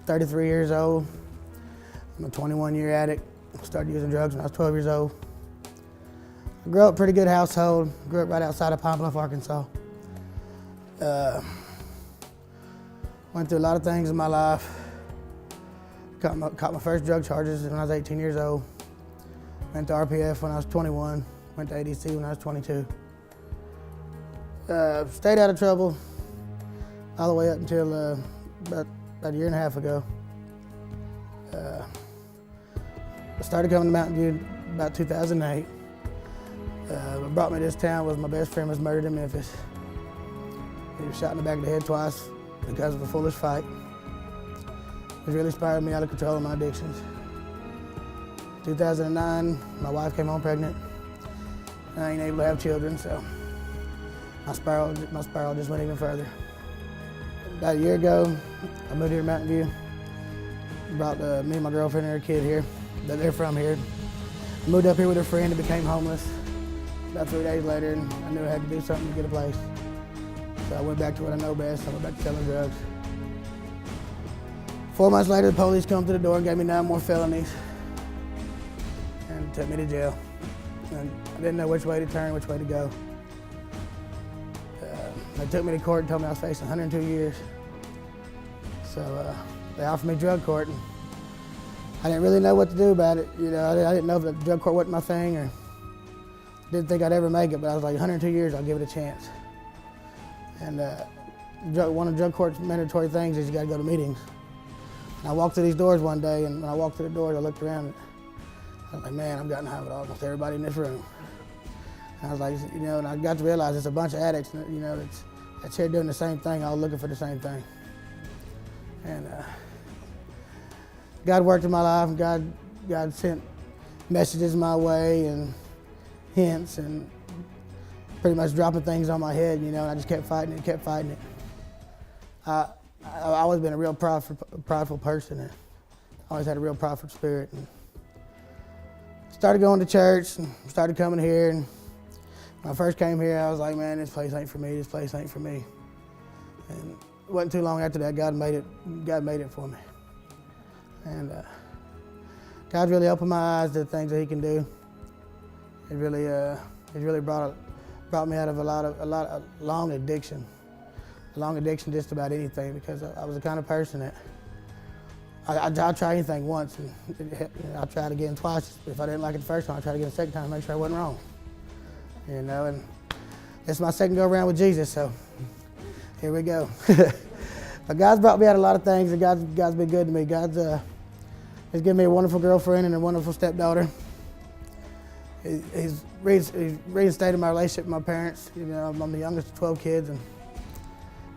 33 years old. I'm a 21-year addict. I started using drugs when I was 12 years old. I grew up in a pretty good household. Grew up right outside of Pine Bluff, Arkansas. Went through a lot of things in my life. Caught my first drug charges when I was 18 years old. Went to RPF when I was 21. Went to ADC when I was 22. Stayed out of trouble all the way up until about a year and a half ago. I started coming to Mountain View about 2008. What brought me to this town was my best friend was murdered in Memphis. He was shot in the back of the head twice because of a foolish fight. It really inspired me out of control of my addictions. 2009, my wife came home pregnant. I ain't able to have children, so my spiral just went even further. About a year ago, I moved here to Mountain View. Brought me and my girlfriend and her kid here. They're from here. I moved up here with a friend and became homeless. About 3 days later, and I knew I had to do something to get a place. So I went back to what I know best. I went back to selling drugs. 4 months later, the police come to the door and gave me 9 more felonies and took me to jail. And I didn't know which way to turn, which way to go. They took me to court and told me I was facing 102 years. So they offered me drug court, and I didn't really know what to do about it. You know, I didn't know if drug court wasn't my thing, or didn't think I'd ever make it. But I was like, 102 years, I'll give it a chance. And one of drug court's mandatory things is you got to go to meetings. And I walked through these doors one day, and when I walked through the doors, I looked around, and I was like, man, I've gotten high with almost everybody in this room. And I was like, you know, and I got to realize it's a bunch of addicts, you know, that's here doing the same thing, all looking for the same thing. And God worked in my life, and God sent messages my way and hints and pretty much dropping things on my head, you know, and I just kept fighting it. I've always been a real prideful person, and always had a real prideful spirit. And started going to church and started coming here, and when I first came here, I was like, man, this place ain't for me, this place ain't for me. And it wasn't too long after that, God made it for me. And God really opened my eyes to the things that He can do. It really brought me out of a lot of long addiction just about anything, because I was the kind of person that I'll try anything once, and I'll try it again twice. If I didn't like it the first time, I'll try it again the second time to make sure I wasn't wrong. You know, and it's my second go around with Jesus, so here we go. But God's brought me out of a lot of things, and God's been good to me. He's given me a wonderful girlfriend and a wonderful stepdaughter. He's reinstated my relationship with my parents. You know, I'm the youngest of 12 kids, and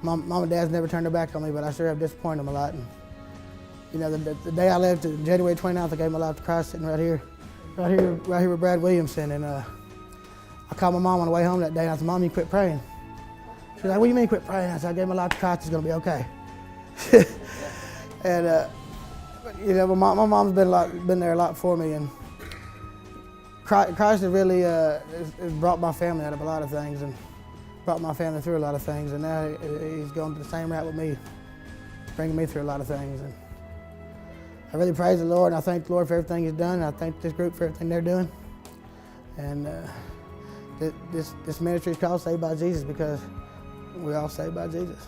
Mom and Dad's never turned their back on me, but I sure have disappointed them a lot. And, you know, the day I left, January 29th, I gave my life to Christ, sitting right here with Brad Williamson. And I called my mom on the way home that day, and I said, Mom, you quit praying. She was like, what do you mean quit praying? I said, I gave my life to Christ, it's gonna be okay. And you know, my mom's been there a lot for me, and Christ has really has brought my family out of a lot of things, and brought my family through a lot of things, and now He's going the same route with me, bringing me through a lot of things. And I really praise the Lord, and I thank the Lord for everything He's done, and I thank this group for everything they're doing. And this ministry is called Saved by Jesus, because we're all saved by Jesus.